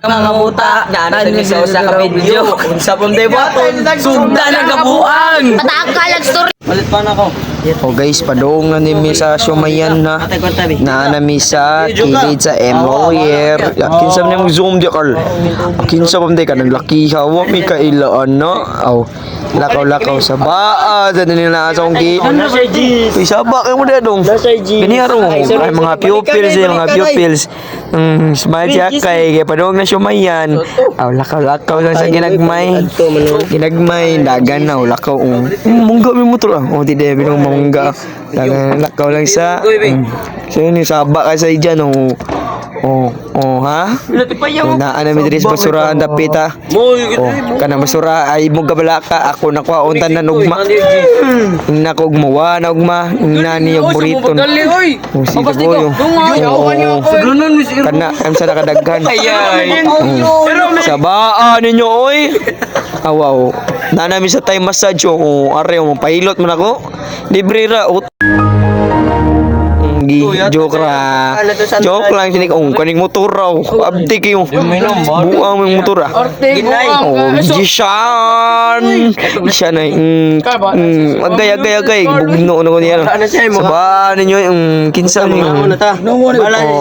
mga buta na ano sa usa ka video. Unsa pong debaton sugda na kabuang. Patakalag story. Malit pa na ako. O guys, padoong na nimi sa Shumayan na naanami sa kilid sa Emoyer. Kinsa man yung zoom di Carl. Kinsa pa ka naglaki hawa mi kailaan na. Aw, lakaw-lakaw sa baa sa nila sa onggi. Isa ba kayo mo dong? Kini aro ay mga pupils. Smile siya kay padoong na Shumayan. Aw, lakaw-lakaw sa ginagmay. Ginagmay dagan na lakaw. Mungga mi motor ah. O di de binong mangga. Lakaw lang sa. So yun yung saba ka sa dyan. Ha? Naan namin diri sa basurahan dapit ha. Kana basura ay mo gabala ka. Ako nakuha untan na nugma. Nakog mo wa na ugma. Nani yung burrito. Sige boy. Kana am sa nakadaghan. Sabaan ninyo oy. Wow. Nanami sa Thai massage are mo pilot man ako. Libre ra. Joke lang sini kaning motor raw. Abdi kayo. Buang yung motor ah. Gishan. Siya na agay bugno no niya. Sabahan ninyo yung kinsa niyo.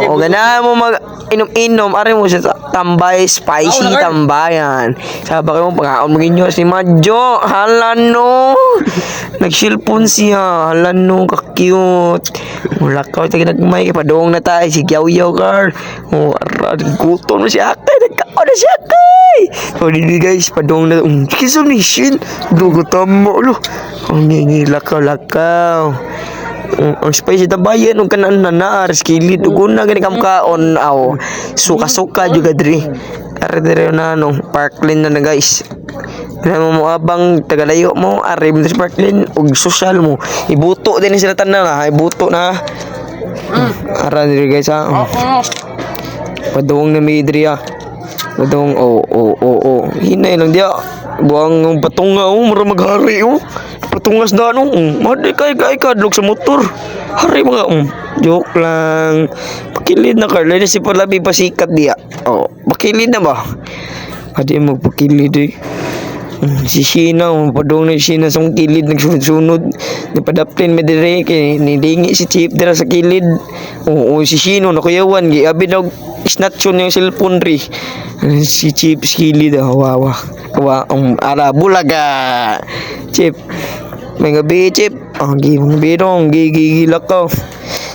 O gana mo mag inom are mo sa tambay spicy tambayan. Sabi kayo pangaon mo ginyo si Madjo. Halan no. Nagsilpon siya. Halan no ka-cute. Mulakaw ta ginagmay kay padong na tay si Yaw Girl. Gutom na siya kay nagkaon na siya kay. So dili guys padong na kiso mission. Dugutom mo lo. Ang lakaw. Ang spicy tabayan ug kanan na skilid ugon na gani kam kaon aw. Suka-suka juga diri. Are dire na Parkland na guys. Ano mo abang tagalayo mo are mo sa Parkland ug social mo. Ibuto din sila tanan na, ibuto na. Ara dire guys ha. Padung na midri ah. Padung hinay lang dia. Buang patunga mura maghari patungas na madi kay kadlok sa motor. Hari mga joke lang. Pakilid na Carl, si Palabi pasikat dia. Pakilid na ba? Adi magpakilid eh. Si Sheena, padong na Sheena sa kilid nagsunod-sunod. Napadaptin medire kay nidingi si Chip dira sa kilid. Si Sheena nakuyawan gi abi daw snatchon yung cellphone ri. Si Chip sa kilid wawa. Ara bulaga. Chip. May gabi Chip. Ang birong gigilak ko.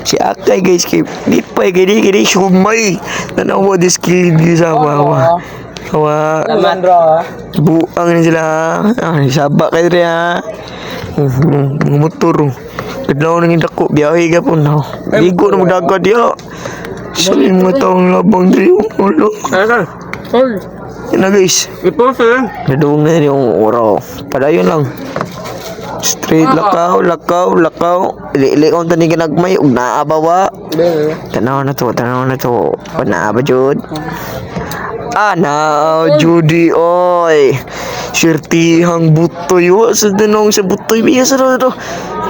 Si Akay guys kay lipay gini sumay. Tanawa this kilid sa wawa. Kawa buang ni sila sabak kay diri ha motor kadlaw nang dako biyahe gapon no ligo na magdagat dia sali mo taong labang diri ulo na guys nadung na yung oro padayon lang straight lakaw ili on tani ginagmay ug naabawa tanaw na to panaaba jud. Judy oy. Sirtihang butoy sa dinong sa butoy biya sa do.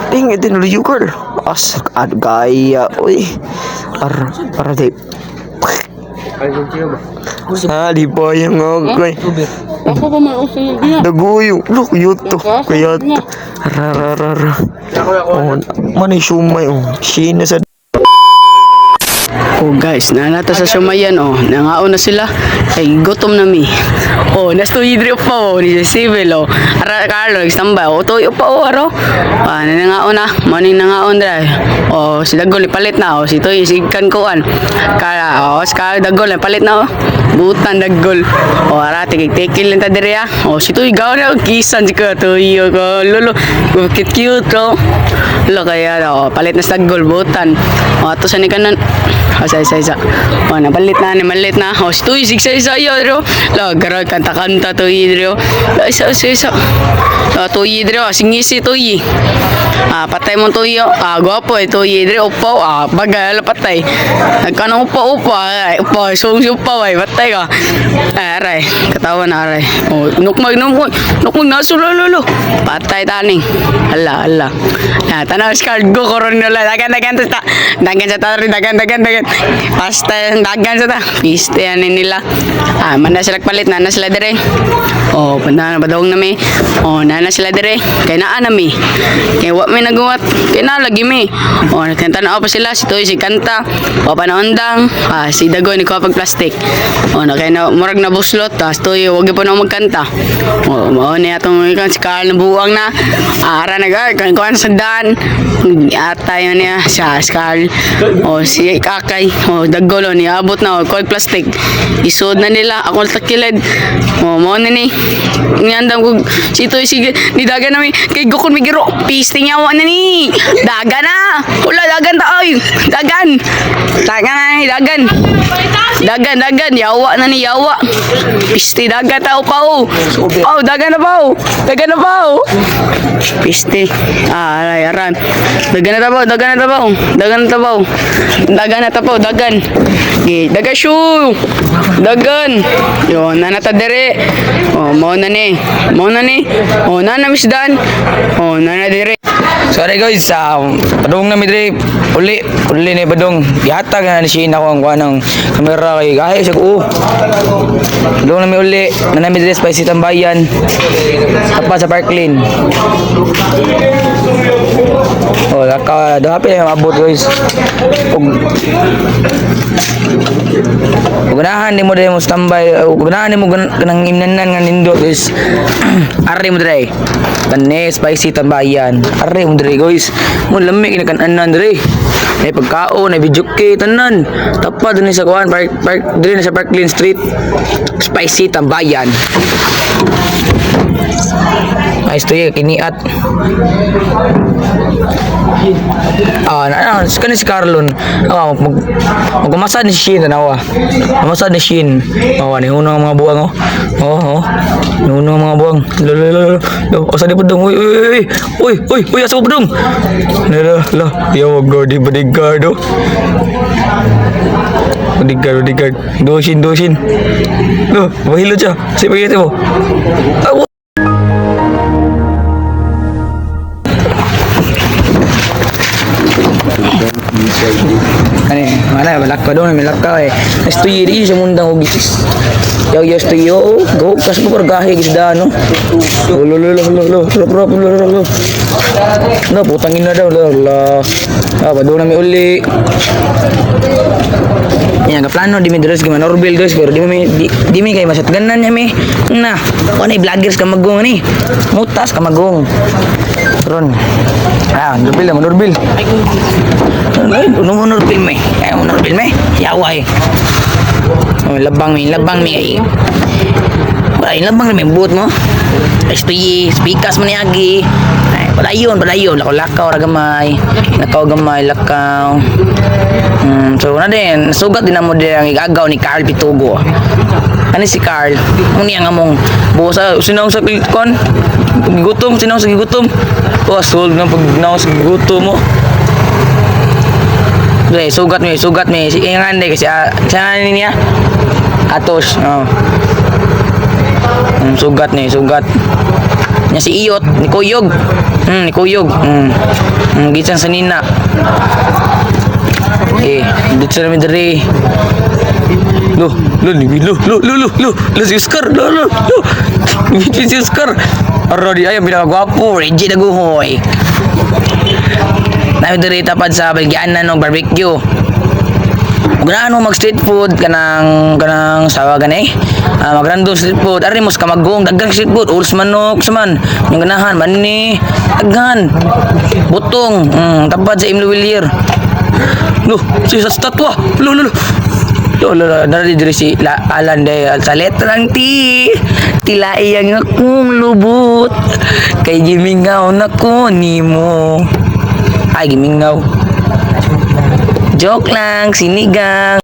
Ding din lu girl. As ad gaya oy. Para de. Di ba yung okay. Ako ba may usin dia? Daguyo. Look yuto. Kaya rararara. Manay sumay Sina sa guys, nalata sa Shumayan nangaon na sila kay gutom na mi. Nasto hidro pa ni Civil ara Carlo standby toyo pa aro. Nangaon na, maning nangaon dra. Si Dagol palit na si Toy sigkan kuan. Kala ska Dagol palit na butan Dagol. Ara tikil lang ta dire si Toy gaw na kisan ka Toy ko lolo cute ko. Lo kaya palit na sa Dagol butan. Ato sa ni kanan isa. Napalit na, malit na. Stoy, isa yo, dro. Garag kanta-kanta to dro. Isa. Toy dro, singisi toy. Patay mo toy. Gwapo toy dro, upaw. Bagal patay. Nagkanang upaw. Sung upaw patay ka. Aray, katawa na aray. Nukmag naso lolo. Patay taning. Ala. Tanaw card go koron nila. Dagan sa tari, dagan dagan. Basta yung dagan sa ta. Piste yan nila. Manda sila palit, nana sila dire. Punta na badawang nami. Nana sila dire. Kaya naan nami. Kaya wak may naguwat. Kaya na lagi mi. Nagkanta na pa sila. Si Toy, si Kanta. Panaundang. Si Dagoy, ni Kapag Plastic. Kaya na, murag na buslot. Toy, wag pa na magkanta. Na itong si Carl na buwang na. Ara na ga. Kaya kuhan sa daan. Tayo niya siya, si Carl. Si Kakay. Dagolo niya. Abot na. Kapag Plastic. Isod na nila. Ako takilid. Mo na ni. Ngandang ko. Si Toy, si nidagan namin. Kay Gokon Migiro. Piste niya. Na ni. Dagan na. Wala, dagan ta. Oy. Dagan. Dagan. Dagan. Yawa na ni. Yawa. Piste. Dagan tao pa. Dagan na pa. Piste. Aran. Dagan na tapaw. Dagan. Dagan shoe. Dagan. Yun, nanata dire. Mo na ni. Nana misdan. Nana dire. Sorry guys, padung na midre uli ni badung yata nga ni Shane ako ang kuanang kamera kay gahe siya ko. Padung na mi uli na midre spicy tambayan. Apa sa Parkland. Laka dapat yung abot guys. Ugunahan ni mo dahil mo standby. Ugunahan ni mo ganang imnanan nga nindo guys. Ari mo dahil. Tane spicy tambayan. Ari mo dahil guys. Mo lamig na kananan dahil. May pagkaon, may video kay tanan. Tapad din sa kuhan. Park din sa Parkland Street. Spicy tambayan. Ayos to yun, kiniat. Kani si Carlon. Magmasad ni Shin, tanawa. Magmasad ni Shin. Ni hunong ang mga buwang, Ni hunong ang mga buwang. Asa di padung. Uy, asa mo padung. Yaw, di bodyguard, Bodyguard. Dosin. Mahilo siya. Sige, pagkita mo. Malaka doon, malaka Estoy iri sa mundang ugis. Yaw estoy go kas mo gahe gisda no. No putangin na daw la. Padung na mi uli. Yang ga plano di mi dress gimana Norbel guys pero di mi kay masat ganan niya mi. Na, ano vloggers ka magong ni. Mutas ka magong. Ron. Norbel. Norbel me. Norbel me. Yaway. Labang mi ay. Ay labang mi buot mo. Estoy speakers man niagi. Padayon lakaw ragamay. Lakaw. So na din sugat din mo din ang igagaw ni Carl Pitugo. Ano si Carl? Muni ang among busa sinaw sa kon. Gutom. Sold na pag naw sa gutom mo. Dre, sugat mi. Si ingande kasi sana niya. Atos. Sugat. Nya si Iyot, ni Kuyog. Gisan sa nina. Dito sa namin dere. Si Oscar. Si Oscar. Aro di ayam pinakagwapo. Reggie Daguhoy. Namin dere tapad sa Belgianan ng barbecue. Ganahan mo mag street food kanang sawa gani. Magrandom street food. Ari mos ka magong dagang street food. Uls manok saman. Yung ganahan manni daghan. Butong. Tapad sa Imlo Villier. Si sa statwa. Dari si Alan day sa letrang T. Tila iyang akong lubot. Kay gimingaw na ko nimo. Ay gimingaw. Joke lang, sinigang.